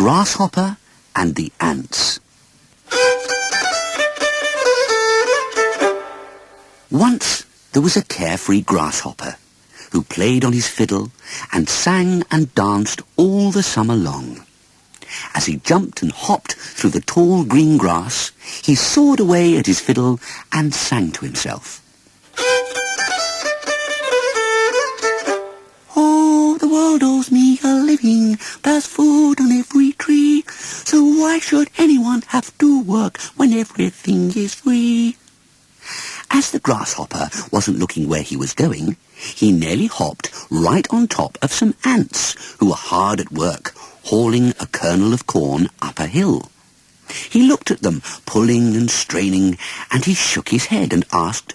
Grasshopper and the Ants. Once there was a carefree grasshopper who played on his fiddle and sang and danced all the summer long. As he jumped and hopped through the tall green grass, he soared away at his fiddle and sang to himself. Oh, the world owes me a living, there's food on every tree, so why should anyone have to work when everything is free? As the grasshopper wasn't looking where he was going, he nearly hopped right on top of some ants who were hard at work, hauling a kernel of corn up a hill. He looked at them, pulling and straining, and he shook his head and asked,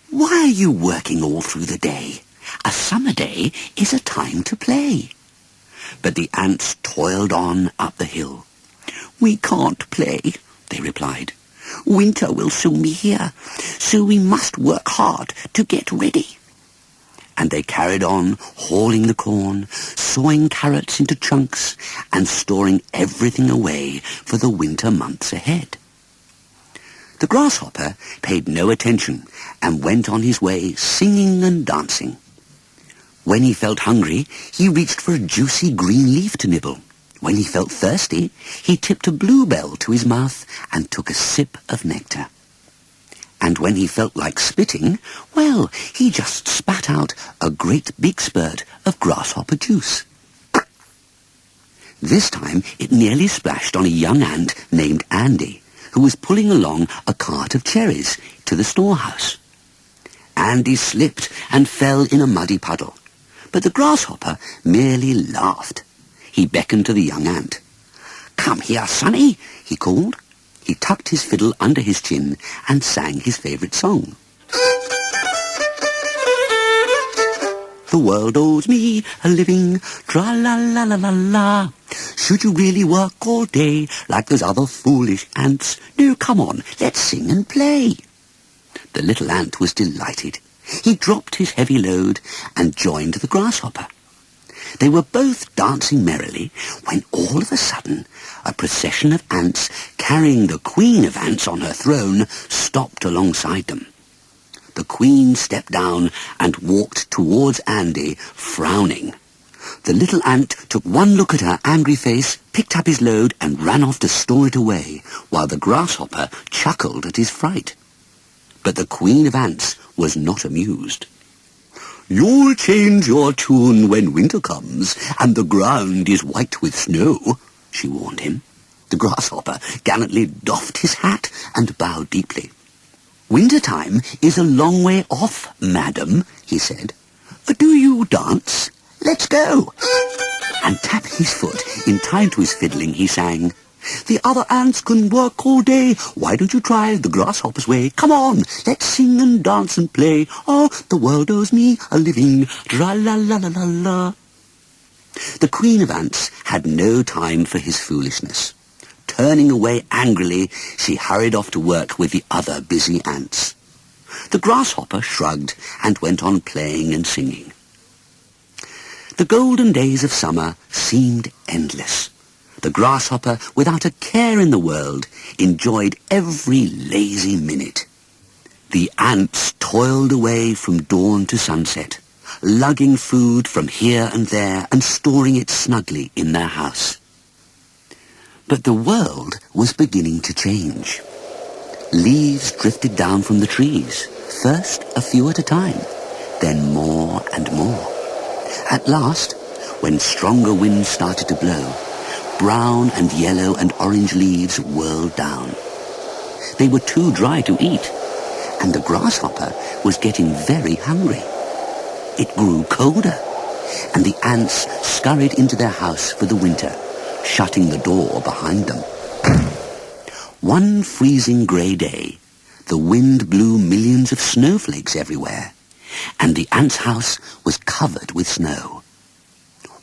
"Why are you working all through the day? A summer day is a time to play." But the ants toiled on up the hill. "We can't play," they replied. "Winter will soon be here, so we must work hard to get ready." And they carried on hauling the corn, sawing carrots into chunks, and storing everything away for the winter months ahead. The grasshopper paid no attention and went on his way singing and dancing. When he felt hungry, he reached for a juicy green leaf to nibble. When he felt thirsty, he tipped a bluebell to his mouth and took a sip of nectar. And when he felt like spitting, well, he just spat out a great big spurt of grasshopper juice. This time it nearly splashed on a young ant named Andy, who was pulling along a cart of cherries to the storehouse. Andy slipped and fell in a muddy puddle, but the grasshopper merely laughed. He beckoned to the young ant. "Come here, sonny," he called. He tucked his fiddle under his chin and sang his favourite song. The world owes me a living, tra-la-la-la-la-la. Should you really work all day like those other foolish ants? No, come on, let's sing and play. The little ant was delighted. He dropped his heavy load and joined the grasshopper. They were both dancing merrily when all of a sudden a procession of ants carrying the Queen of Ants on her throne stopped alongside them. The Queen stepped down and walked towards Andy, frowning. The little ant took one look at her angry face, picked up his load and ran off to store it away, while the grasshopper chuckled at his fright. But the Queen of Ants was not amused. "You'll change your tune when winter comes and the ground is white with snow," she warned him. The grasshopper gallantly doffed his hat and bowed deeply. "Winter-time is a long way off, madam," he said. "Do you dance? Let's go." And tapping his foot in time to his fiddling, he sang, "The other ants can work all day. Why don't you try the grasshopper's way? Come on, let's sing and dance and play. Oh, the world owes me a living. Tra-la-la-la-la-la." The Queen of Ants had no time for his foolishness. Turning away angrily, she hurried off to work with the other busy ants. The grasshopper shrugged and went on playing and singing. The golden days of summer seemed endless. The grasshopper, without a care in the world, enjoyed every lazy minute. The ants toiled away from dawn to sunset, lugging food from here and there and storing it snugly in their house. But the world was beginning to change. Leaves drifted down from the trees, first a few at a time, then more and more. At last, when stronger winds started to blow, brown and yellow and orange leaves whirled down. They were too dry to eat, and the grasshopper was getting very hungry. It grew colder, and the ants scurried into their house for the winter, shutting the door behind them. One freezing grey day, the wind blew millions of snowflakes everywhere, and the ants' house was covered with snow.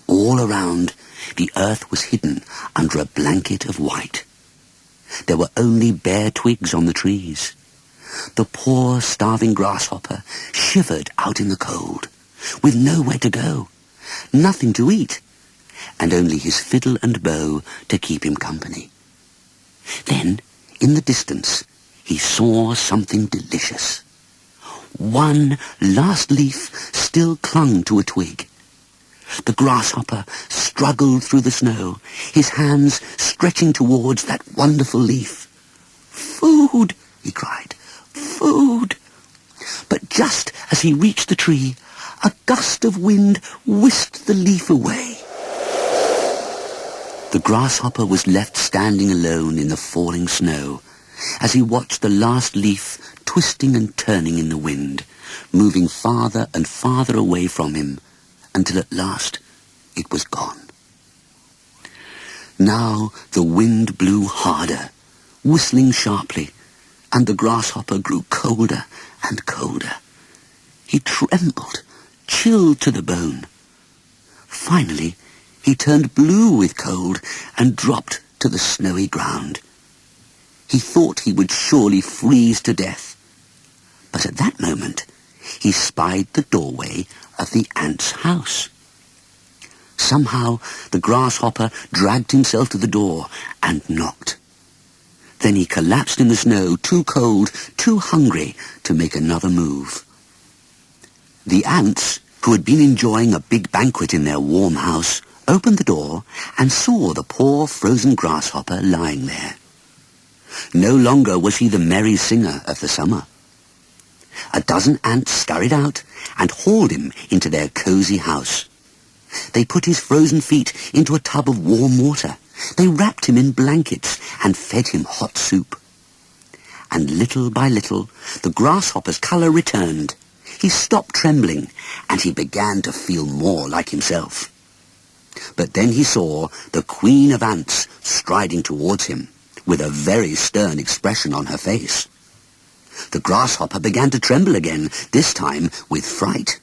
All around, the earth was hidden under a blanket of white. There were only bare twigs on the trees. The poor, starving grasshopper shivered out in the cold, with nowhere to go, nothing to eat, and only his fiddle and bow to keep him company. Then, in the distance, he saw something delicious. One last leaf still clung to a twig. The grasshopper struggled through the snow, his hands stretching towards that wonderful leaf. "Food!" he cried. "Food!" But just as he reached the tree, a gust of wind whisked the leaf away. The grasshopper was left standing alone in the falling snow as he watched the last leaf twisting and turning in the wind, moving farther and farther away from him, until at last it was gone. Now the wind blew harder, whistling sharply, and the grasshopper grew colder and colder. He trembled, chilled to the bone. Finally, he turned blue with cold and dropped to the snowy ground. He thought he would surely freeze to death. But at that moment, he spied the doorway of the ant's house. Somehow, the grasshopper dragged himself to the door and knocked. Then he collapsed in the snow, too cold, too hungry to make another move. The ants, who had been enjoying a big banquet in their warm house, opened the door and saw the poor frozen grasshopper lying there. No longer was he the merry singer of the summer. A dozen ants scurried out and hauled him into their cosy house. They put his frozen feet into a tub of warm water. They wrapped him in blankets and fed him hot soup. And little by little, the grasshopper's colour returned. He stopped trembling, and he began to feel more like himself. But then he saw the Queen of Ants striding towards him, with a very stern expression on her face. The grasshopper began to tremble again, this time with fright.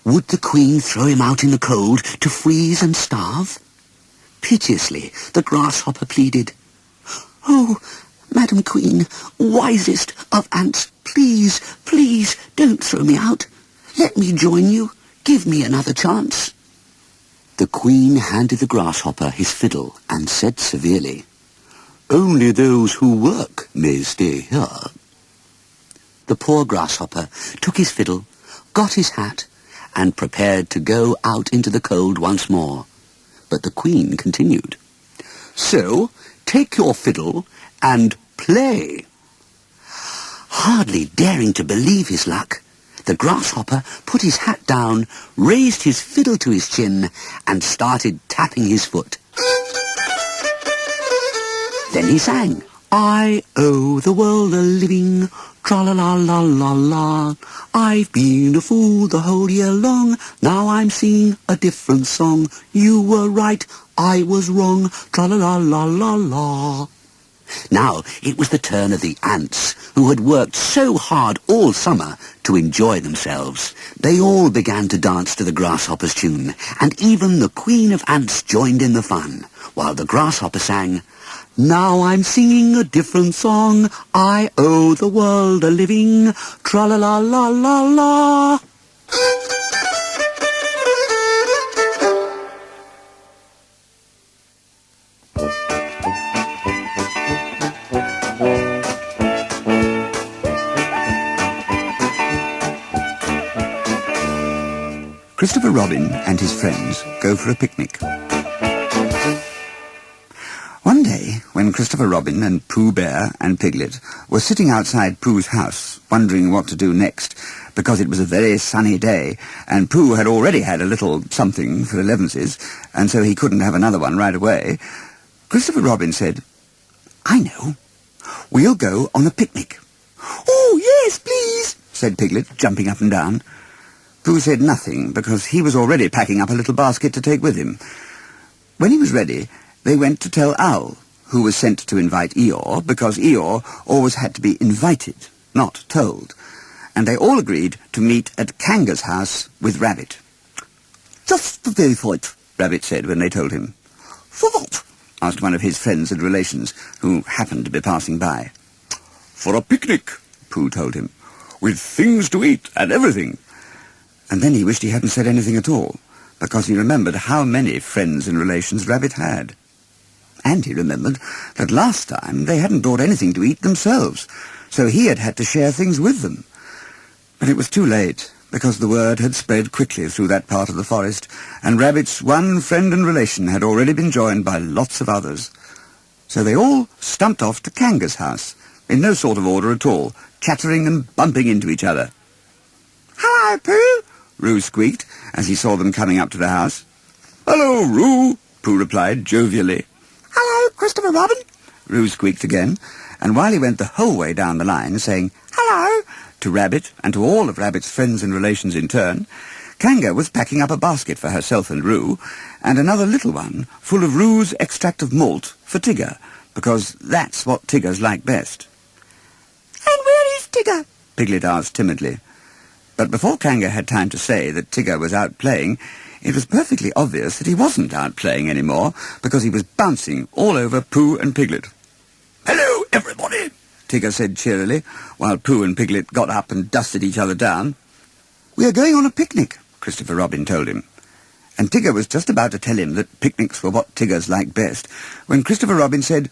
Would the Queen throw him out in the cold to freeze and starve? Piteously, the grasshopper pleaded, "Oh, Madam Queen, wisest of ants, please, please, don't throw me out. Let me join you. Give me another chance." The Queen handed the grasshopper his fiddle and said severely, "Only those who work may stay here." The poor grasshopper took his fiddle, got his hat, and prepared to go out into the cold once more. But the Queen continued, "So, take your fiddle and play." Hardly daring to believe his luck, the grasshopper put his hat down, raised his fiddle to his chin, and started tapping his foot. Then he sang, "I owe the world a living, tra-la-la-la-la-la. I've been a fool the whole year long, now I'm singing a different song. You were right, I was wrong, tra-la-la-la-la-la." Now it was the turn of the ants, who had worked so hard all summer to enjoy themselves. They all began to dance to the grasshopper's tune, and even the Queen of Ants joined in the fun, while the grasshopper sang, "Now I'm singing a different song, I owe the world a living, tra-la-la-la-la-la." Christopher Robin and his friends go for a picnic. One day, when Christopher Robin and Pooh Bear and Piglet were sitting outside Pooh's house, wondering what to do next, because it was a very sunny day, and Pooh had already had a little something for elevenses, and so he couldn't have another one right away, Christopher Robin said, "I know. We'll go on a picnic." "Oh, yes, please," said Piglet, jumping up and down. Pooh said nothing, because he was already packing up a little basket to take with him. When he was ready, they went to tell Owl, who was sent to invite Eeyore, because Eeyore always had to be invited, not told. And they all agreed to meet at Kanga's house with Rabbit. "Just the day for it," Rabbit said when they told him. "For what?" asked one of his friends and relations, who happened to be passing by. "For a picnic," Pooh told him, "with things to eat and everything." And then he wished he hadn't said anything at all, because he remembered how many friends and relations Rabbit had. And he remembered that last time they hadn't brought anything to eat themselves, so he had had to share things with them. But it was too late, because the word had spread quickly through that part of the forest, and Rabbit's one friend and relation had already been joined by lots of others. So they all stumped off to Kanga's house, in no sort of order at all, chattering and bumping into each other. "Hello, Pooh," Roo squeaked, as he saw them coming up to the house. "Hello, Roo," Pooh replied jovially. "Hello, Christopher Robin," Roo squeaked again, and while he went the whole way down the line, saying "hello" to Rabbit and to all of Rabbit's friends and relations in turn, Kanga was packing up a basket for herself and Roo, and another little one full of Roo's extract of malt for Tigger, because that's what Tiggers like best. "And where is Tigger?" Piglet asked timidly. But before Kanga had time to say that Tigger was out playing, it was perfectly obvious that he wasn't out playing any more, because he was bouncing all over Pooh and Piglet. "Hello, everybody," Tigger said cheerily, while Pooh and Piglet got up and dusted each other down. "We are going on a picnic," Christopher Robin told him. And Tigger was just about to tell him that picnics were what Tiggers liked best, when Christopher Robin said,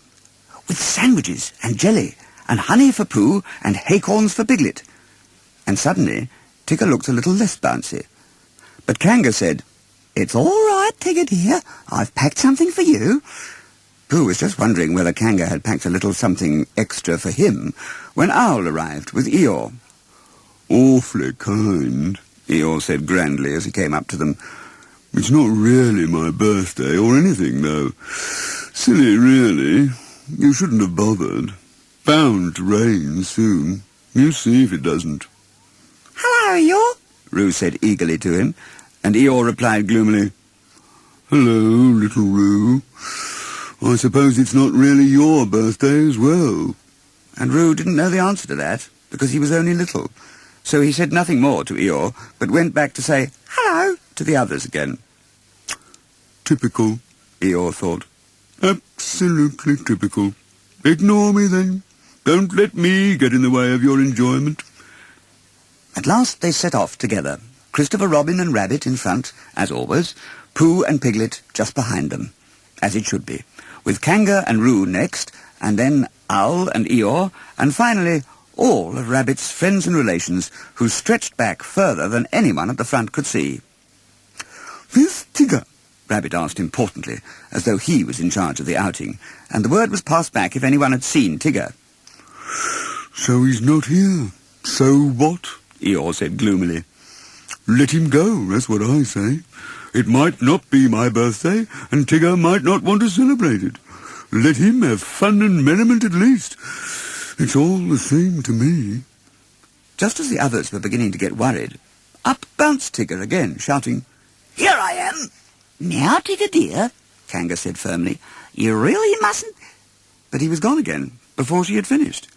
"With sandwiches and jelly, and honey for Pooh, and acorns for Piglet." And suddenly, Tigger looked a little less bouncy. But Kanga said, "It's all right, Tigger dear, I've packed something for you." Pooh was just wondering whether Kanga had packed a little something extra for him, when Owl arrived with Eeyore. "Awfully kind," Eeyore said grandly as he came up to them. "It's not really my birthday or anything, though. Silly, really. You shouldn't have bothered. Bound to rain soon. You see if it doesn't." "Hello, Eeyore," Roo said eagerly to him, and Eeyore replied gloomily, "Hello, little Roo. I suppose it's not really your birthday as well." And Roo didn't know the answer to that, because he was only little. So he said nothing more to Eeyore, but went back to say hello to the others again. "Typical," Eeyore thought. "Absolutely typical. Ignore me, then. Don't let me get in the way of your enjoyment." At last they set off together, Christopher Robin and Rabbit in front, as always, Pooh and Piglet just behind them, as it should be, with Kanga and Roo next, and then Owl and Eeyore, and finally all of Rabbit's friends and relations, who stretched back further than anyone at the front could see. "Where's Tigger?" Rabbit asked importantly, as though he was in charge of the outing, and the word was passed back if anyone had seen Tigger. "So he's not here. So what?" Eeyore said gloomily. "Let him go, that's what I say. It might not be my birthday, and Tigger might not want to celebrate it. Let him have fun and merriment at least. It's all the same to me." Just as the others were beginning to get worried, up bounced Tigger again, shouting, "Here I am!" "Now, Tigger dear," Kanga said firmly, "you really mustn't—" But he was gone again, before she had finished.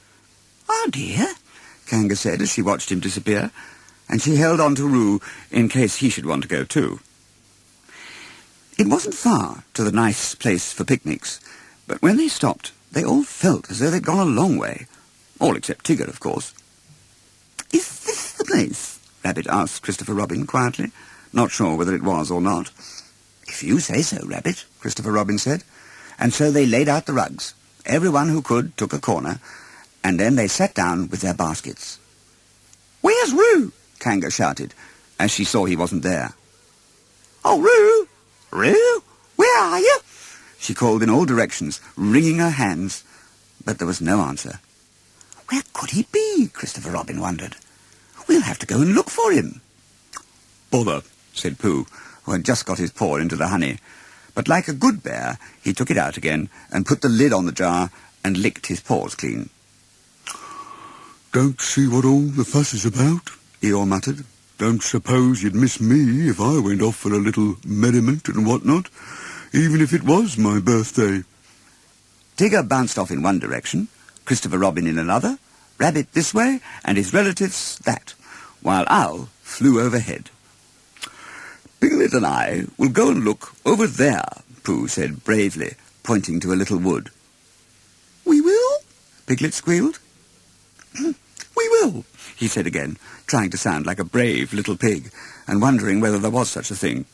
"Oh dear," Kanga said as she watched him disappear, and she held on to Roo in case he should want to go too. It wasn't far to the nice place for picnics, but when they stopped, they all felt as though they'd gone a long way. All except Tigger, of course. "Is this the place?" Rabbit asked Christopher Robin quietly, not sure whether it was or not. "If you say so, Rabbit," Christopher Robin said. And so they laid out the rugs. Everyone who could took a corner, and then they sat down with their baskets. "Where's Roo?" Kanga shouted, as she saw he wasn't there. "Oh, Roo! Roo! Where are you?" she called in all directions, wringing her hands. But there was no answer. "Where could he be?" Christopher Robin wondered. "We'll have to go and look for him." "Bother," said Pooh, who had just got his paw into the honey. But like a good bear, he took it out again and put the lid on the jar and licked his paws clean. "Don't see what all the fuss is about," Eeyore muttered. "Don't suppose you'd miss me if I went off for a little merriment and what-not, even if it was my birthday." Tigger bounced off in one direction, Christopher Robin in another, Rabbit this way, and his relatives that, while Owl flew overhead. "Piglet and I will go and look over there," Pooh said bravely, pointing to a little wood. "We will?" Piglet squealed. "We will," he said again, trying to sound like a brave little pig, and wondering whether there was such a thing.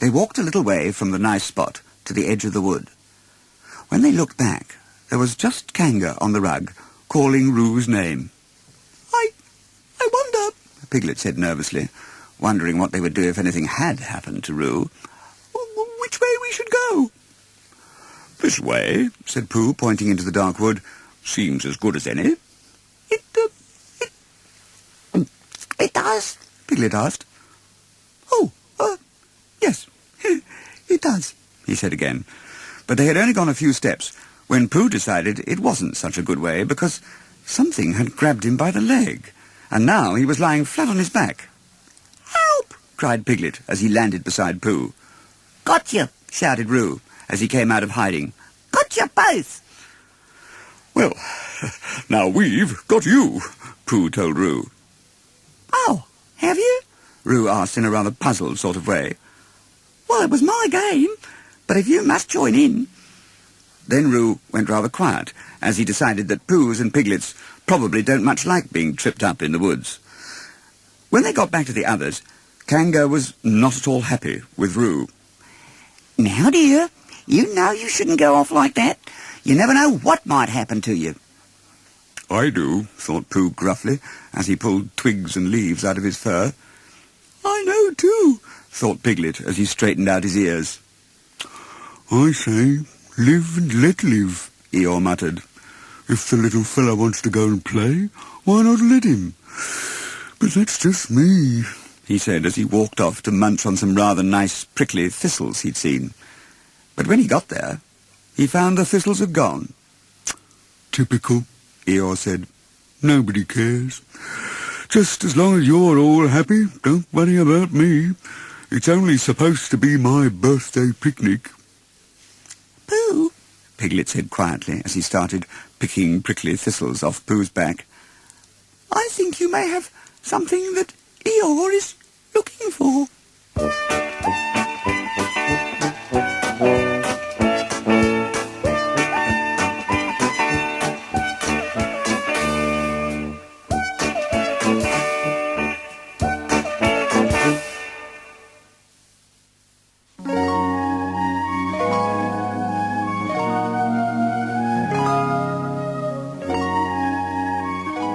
They walked a little way from the nice spot to the edge of the wood. When they looked back, there was just Kanga on the rug, calling Rue's name. I wonder, Piglet said nervously, wondering what they would do if anything had happened to Rue. Which way we should go? This way, said Pooh, pointing into the dark wood. Seems as good as any. It does? Piglet asked. Oh, yes, it does, he said again. But they had only gone a few steps when Pooh decided it wasn't such a good way because something had grabbed him by the leg, and now he was lying flat on his back. Help! Cried Piglet as he landed beside Pooh. Got you! Shouted Rue as he came out of hiding. Got you both! Well, now we've got you, Pooh told Rue. Oh, have you? Rue asked in a rather puzzled sort of way. Well, it was my game, but if you must join in. Then Rue went rather quiet, as he decided that Poohs and Piglets probably don't much like being tripped up in the woods. When they got back to the others, Kanga was not at all happy with Rue. Now, dear, you know you shouldn't go off like that. You never know what might happen to you. I do, thought Pooh gruffly, as he pulled twigs and leaves out of his fur. I know, too, thought Piglet as he straightened out his ears. I say, live and let live, Eeyore muttered. If the little fellow wants to go and play, why not let him? But that's just me, he said as he walked off to munch on some rather nice prickly thistles he'd seen. But when he got there, he found the thistles had gone. Typical, Eeyore said. Nobody cares. Just as long as you're all happy, don't worry about me. It's only supposed to be my birthday picnic. Pooh, Piglet said quietly as he started picking prickly thistles off Pooh's back. I think you may have something that Eeyore is looking for.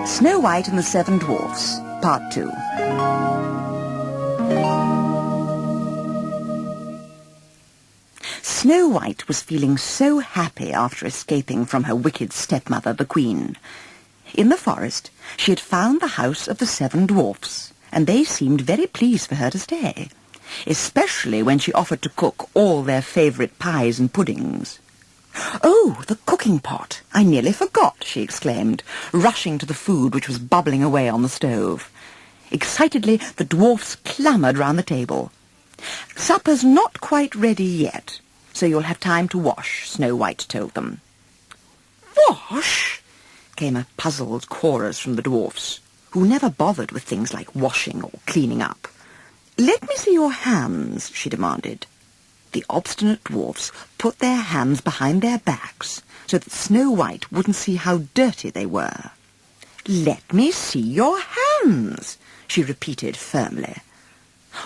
Snow White and the Seven Dwarfs, Part 2. Snow White was feeling so happy after escaping from her wicked stepmother, the Queen. In the forest, she had found the house of the Seven Dwarfs, and they seemed very pleased for her to stay, especially when she offered to cook all their favourite pies and puddings. Oh, the cooking pot! I nearly forgot, she exclaimed, rushing to the food which was bubbling away on the stove. Excitedly, the dwarfs clamoured round the table. Supper's not quite ready yet, so you'll have time to wash, Snow White told them. Wash? Came a puzzled chorus from the dwarfs, who never bothered with things like washing or cleaning up. Let me see your hands, she demanded. The obstinate dwarfs put their hands behind their backs so that Snow White wouldn't see how dirty they were. Let me see your hands, she repeated firmly.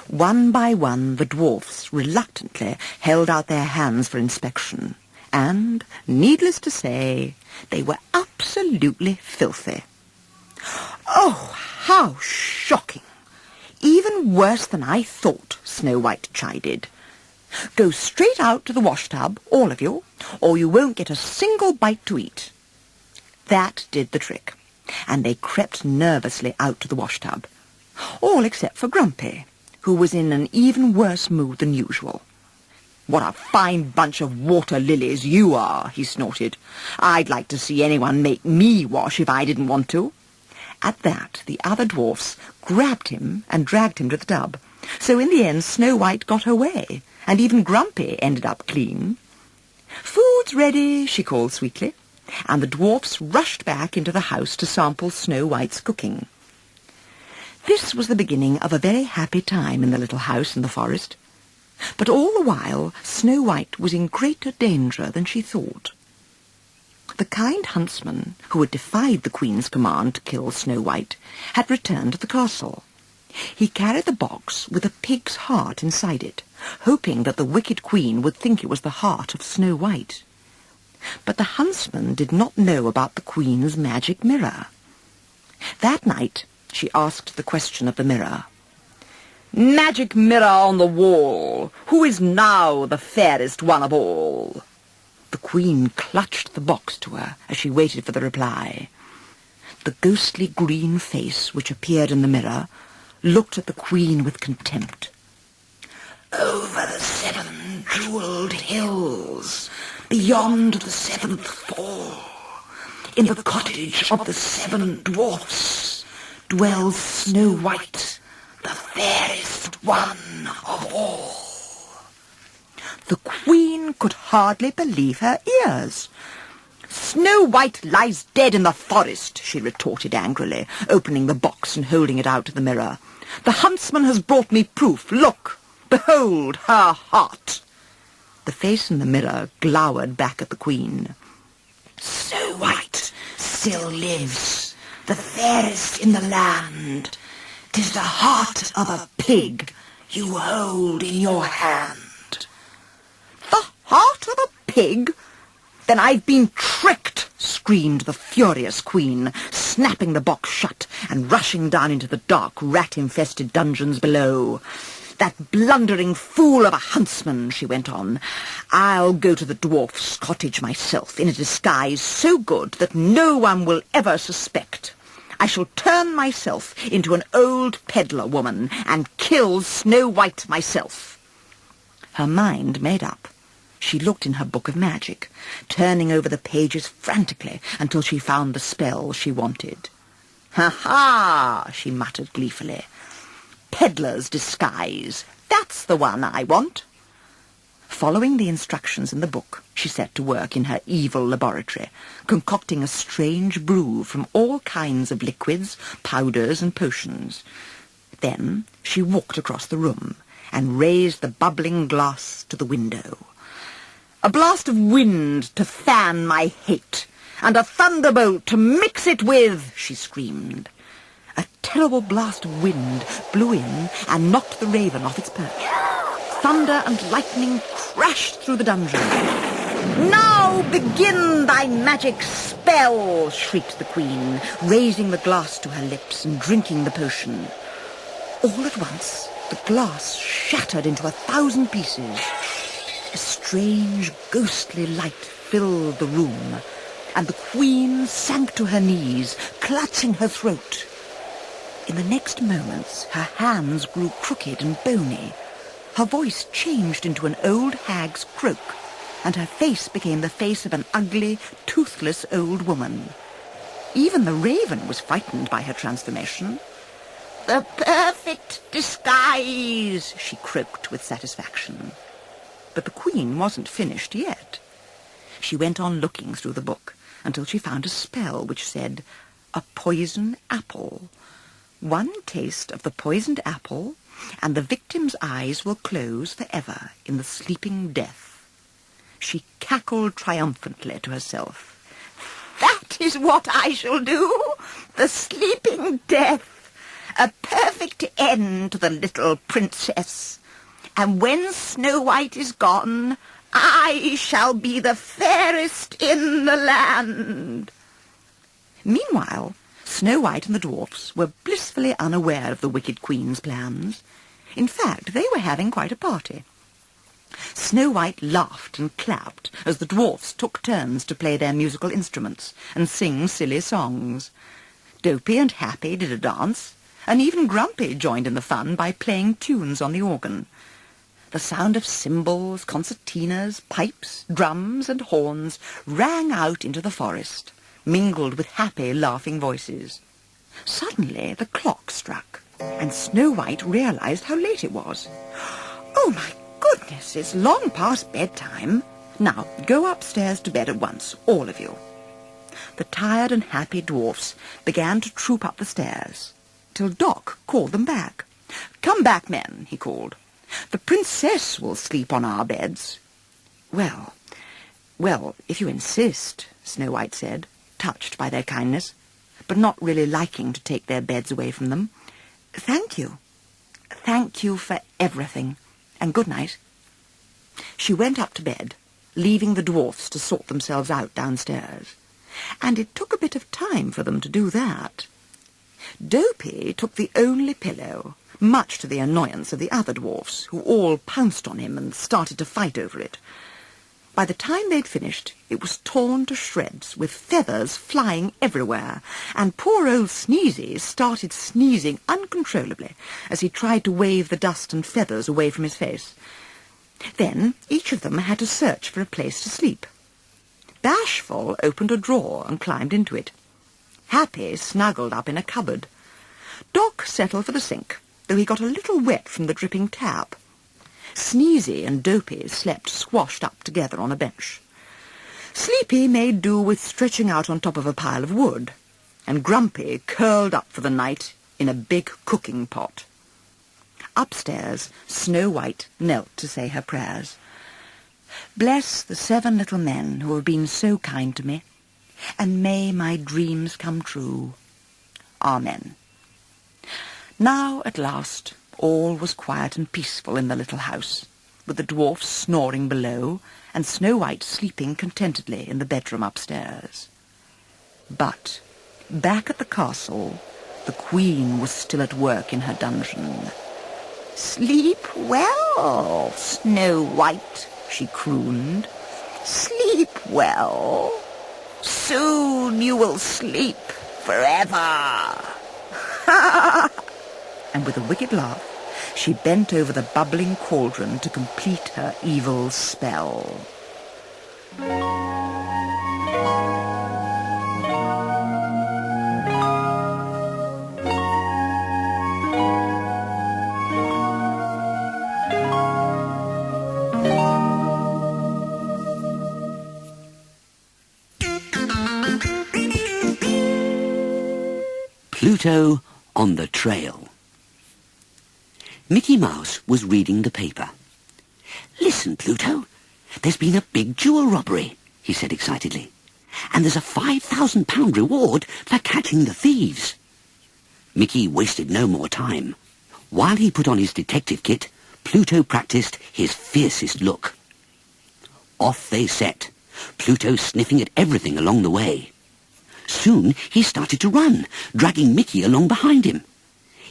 One by one the dwarfs reluctantly held out their hands for inspection, and, needless to say, they were absolutely filthy. Oh, how shocking! Even worse than I thought, Snow White chided. Go straight out to the washtub, all of you, or you won't get a single bite to eat. That did the trick, and they crept nervously out to the washtub, all except for Grumpy, who was in an even worse mood than usual. What a fine bunch of water lilies you are, he snorted. I'd like to see anyone make me wash if I didn't want to. At that, the other dwarfs grabbed him and dragged him to the tub. So in the end, Snow White got her way, and even Grumpy ended up clean. Food's ready, she called sweetly, and the dwarfs rushed back into the house to sample Snow White's cooking. This was the beginning of a very happy time in the little house in the forest. But all the while, Snow White was in greater danger than she thought. The kind huntsman, who had defied the Queen's command to kill Snow White, had returned to the castle. He carried the box with a pig's heart inside it, hoping that the wicked queen would think it was the heart of Snow White. But the huntsman did not know about the queen's magic mirror. That night she asked the question of the mirror. "Magic mirror on the wall, who is now the fairest one of all?" The queen clutched the box to her as she waited for the reply. The ghostly green face which appeared in the mirror looked at the queen with contempt. "Over the 7 jewelled hills, beyond the 7th fall, in the cottage of the 7 dwarfs, dwells Snow White, the fairest one of all." The queen could hardly believe her ears. "Snow White lies dead in the forest," she retorted angrily, opening the box and holding it out to the mirror. "The huntsman has brought me proof. Look! Behold her heart!" The face in the mirror glowered back at the queen. "Snow White still lives, the fairest in the land. 'Tis the heart of a pig you hold in your hand." "The heart of a pig? Then I've been tricked," screamed the furious queen, snapping the box shut and rushing down into the dark, rat-infested dungeons below. "That blundering fool of a huntsman," she went on. "I'll go to the dwarf's cottage myself in a disguise so good that no one will ever suspect. I shall turn myself into an old peddler woman and kill Snow White myself." Her mind made up. She looked in her book of magic, turning over the pages frantically until she found the spell she wanted. "Ha-ha!" she muttered gleefully. "Peddler's disguise. That's the one I want." Following the instructions in the book, she set to work in her evil laboratory, concocting a strange brew from all kinds of liquids, powders, and potions. Then she walked across the room and raised the bubbling glass to the window. "A blast of wind to fan my hate, and a thunderbolt to mix it with," she screamed. A terrible blast of wind blew in and knocked the raven off its perch. Thunder and lightning crashed through the dungeon. "Now begin thy magic spell!" shrieked the queen, raising the glass to her lips and drinking the potion. All at once, the glass shattered into 1,000 pieces. A strange, ghostly light filled the room, and the queen sank to her knees, clutching her throat. In the next moments, her hands grew crooked and bony. Her voice changed into an old hag's croak, and her face became the face of an ugly, toothless old woman. Even the raven was frightened by her transformation. "The perfect disguise!" she croaked with satisfaction. But the queen wasn't finished yet. She went on looking through the book until she found a spell which said, "A poison apple. One taste of the poisoned apple, and the victim's eyes will close forever in the sleeping death." She cackled triumphantly to herself. "That is what I shall do! The sleeping death! A perfect end to the little princess! And when Snow White is gone, I shall be the fairest in the land." Meanwhile, Snow White and the dwarfs were blissfully unaware of the wicked queen's plans. In fact, they were having quite a party. Snow White laughed and clapped as the dwarfs took turns to play their musical instruments and sing silly songs. Dopey and Happy did a dance, and even Grumpy joined in the fun by playing tunes on the organ. The sound of cymbals, concertinas, pipes, drums, and horns rang out into the forest, mingled with happy, laughing voices. Suddenly the clock struck, and Snow White realized how late it was. "Oh, my goodness, it's long past bedtime. Now, go upstairs to bed at once, all of you." The tired and happy dwarfs began to troop up the stairs, till Doc called them back. "Come back, men," he called. "The princess will sleep on our beds." Well, if you insist," Snow White said, touched by their kindness, but not really liking to take their beds away from them. Thank you. Thank you for everything, and good night. She went up to bed, leaving the dwarfs to sort themselves out downstairs, and it took a bit of time for them to do that. Dopey took the only pillow, much to the annoyance of the other dwarfs, who all pounced on him and started to fight over it. By the time they'd finished, it was torn to shreds, with feathers flying everywhere, and poor old Sneezy started sneezing uncontrollably as he tried to wave the dust and feathers away from his face. Then each of them had to search for a place to sleep. Bashful opened a drawer and climbed into it. Happy snuggled up in a cupboard. Doc settled for the sink, though he got a little wet from the dripping tap. Sneezy and Dopey slept squashed up together on a bench. Sleepy made do with stretching out on top of a pile of wood, and Grumpy curled up for the night in a big cooking pot. Upstairs, Snow White knelt to say her prayers. Bless the 7 little men who have been so kind to me, and may my dreams come true. Amen. Now, at last, all was quiet and peaceful in the little house, with the dwarfs snoring below and Snow White sleeping contentedly in the bedroom upstairs. But, back at the castle, the Queen was still at work in her dungeon. "Sleep well, Snow White," she crooned. "Sleep well. Soon you will sleep forever." And with a wicked laugh, she bent over the bubbling cauldron to complete her evil spell. Pluto on the trail. Mickey Mouse was reading the paper. "Listen, Pluto, there's been a big jewel robbery," he said excitedly. "And there's a £5,000 reward for catching the thieves." Mickey wasted no more time. While he put on his detective kit, Pluto practiced his fiercest look. Off they set, Pluto sniffing at everything along the way. Soon he started to run, dragging Mickey along behind him.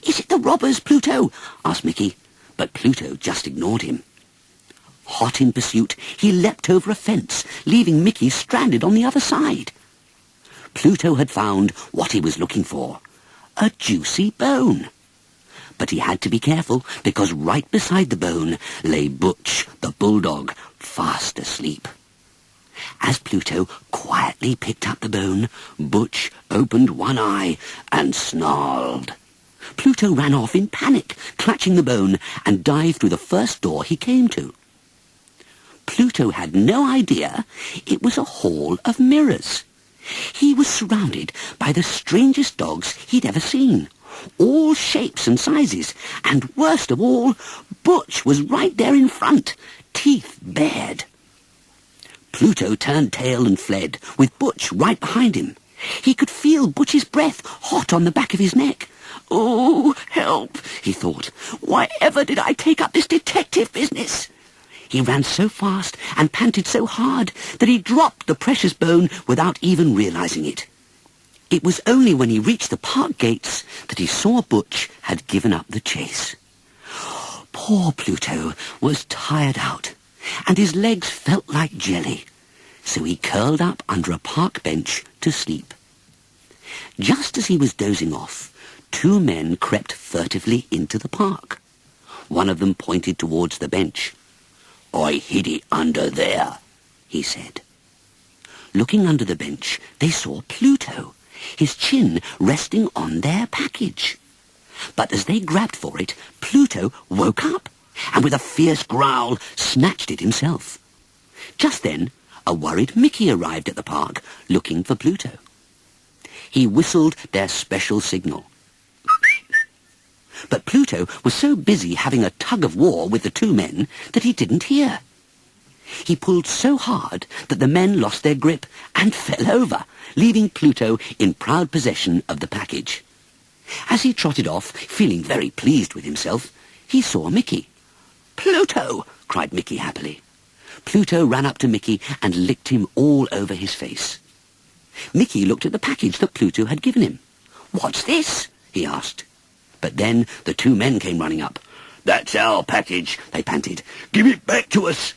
"Is it the robbers, Pluto?" asked Mickey, but Pluto just ignored him. Hot in pursuit, he leapt over a fence, leaving Mickey stranded on the other side. Pluto had found what he was looking for, a juicy bone. But he had to be careful, because right beside the bone lay Butch, the bulldog, fast asleep. As Pluto quietly picked up the bone, Butch opened one eye and snarled. Pluto ran off in panic, clutching the bone, and dived through the first door he came to. Pluto had no idea it was a hall of mirrors. He was surrounded by the strangest dogs he'd ever seen, all shapes and sizes, and worst of all, Butch was right there in front, teeth bared. Pluto turned tail and fled, with Butch right behind him. He could feel Butch's breath hot on the back of his neck. "Oh, help," he thought. "Why ever did I take up this detective business?" He ran so fast and panted so hard that he dropped the precious bone without even realizing it. It was only when he reached the park gates that he saw Butch had given up the chase. Poor Pluto was tired out, and his legs felt like jelly, so he curled up under a park bench to sleep. Just as he was dozing off, 2 men crept furtively into the park. One of them pointed towards the bench. "I hid it under there," he said. Looking under the bench, they saw Pluto, his chin resting on their package. But as they grabbed for it, Pluto woke up, and with a fierce growl, snatched it himself. Just then, a worried Mickey arrived at the park, looking for Pluto. He whistled their special signal. But Pluto was so busy having a tug-of-war with the 2 men that he didn't hear. He pulled so hard that the men lost their grip and fell over, leaving Pluto in proud possession of the package. As he trotted off, feeling very pleased with himself, he saw Mickey. "Pluto!" cried Mickey happily. Pluto ran up to Mickey and licked him all over his face. Mickey looked at the package that Pluto had given him. "What's this?" he asked. But then the two men came running up. "That's our package," they panted. "Give it back to us."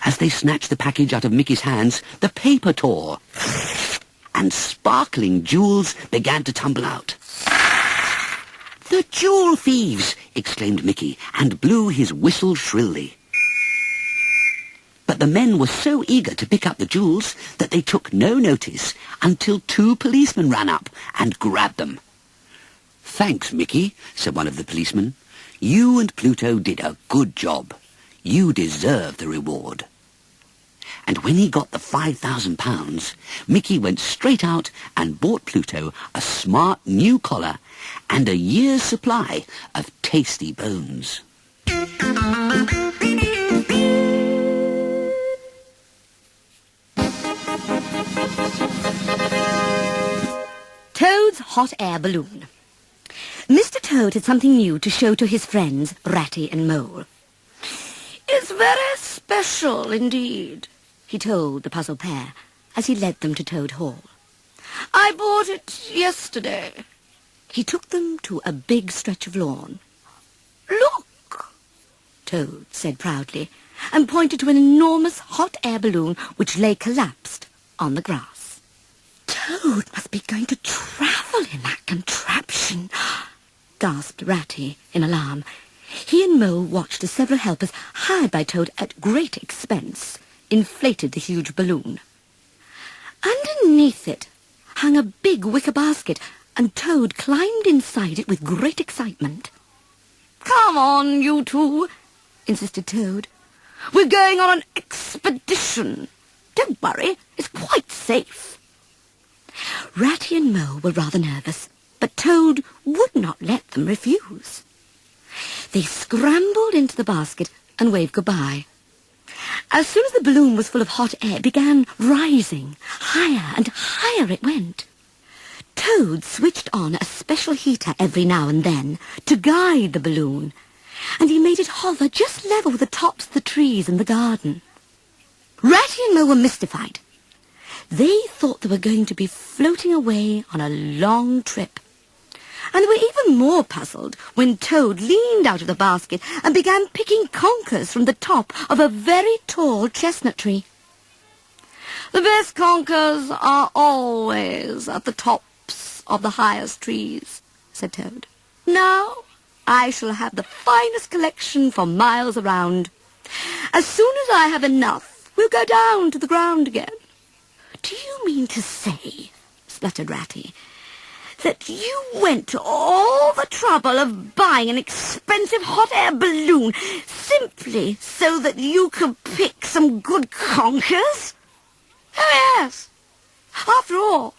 As they snatched the package out of Mickey's hands, the paper tore, and sparkling jewels began to tumble out. "The jewel thieves!" exclaimed Mickey, and blew his whistle shrilly. But the men were so eager to pick up the jewels that they took no notice until two policemen ran up and grabbed them. "Thanks, Mickey," said one of the policemen. "You and Pluto did a good job. You deserve the reward." And when he got the £5,000, Mickey went straight out and bought Pluto a smart new collar and a year's supply of tasty bones. Toad's hot air balloon. Mr. Toad had something new to show to his friends, Ratty and Mole. "It's very special indeed," he told the puzzled pair as he led them to Toad Hall. "I bought it yesterday." He took them to a big stretch of lawn. "Look," Toad said proudly, and pointed to an enormous hot air balloon which lay collapsed on the grass. "Toad must be going to travel in that contraption," gasped Ratty in alarm. He and Mole watched as several helpers, hired by Toad at great expense, inflated the huge balloon. Underneath it hung a big wicker basket, and Toad climbed inside it with great excitement. "Come on, you two," insisted Toad. "We're going on an expedition. Don't worry, it's quite safe." Ratty and Mole were rather nervous, but Toad would not let them refuse. They scrambled into the basket and waved goodbye. As soon as the balloon was full of hot air, it began rising. Higher and higher it went. Toad switched on a special heater every now and then to guide the balloon, and he made it hover just level with the tops of the trees in the garden. Ratty and Mole were mystified. They thought they were going to be floating away on a long trip. And they were even more puzzled when Toad leaned out of the basket and began picking conkers from the top of a very tall chestnut tree. "The best conkers are always at the tops of the highest trees," said Toad. "Now I shall have the finest collection for miles around. As soon as I have enough, we'll go down to the ground again." "Do you mean to say," spluttered Ratty, "that you went to all the trouble of buying an expensive hot air balloon simply so that you could pick some good conkers?" "Oh, yes. After all,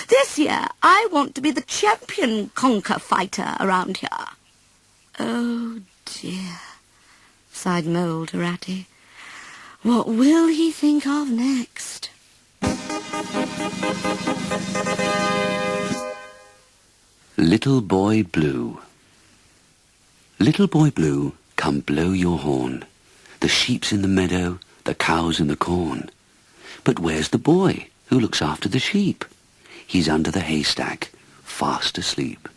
this year I want to be the champion conker fighter around here." "Oh, dear," sighed Mole to Ratty. "What will he think of next?" Little Boy Blue. Little Boy Blue, come blow your horn. The sheep's in the meadow, the cow's in the corn. But where's the boy who looks after the sheep? He's under the haystack, fast asleep.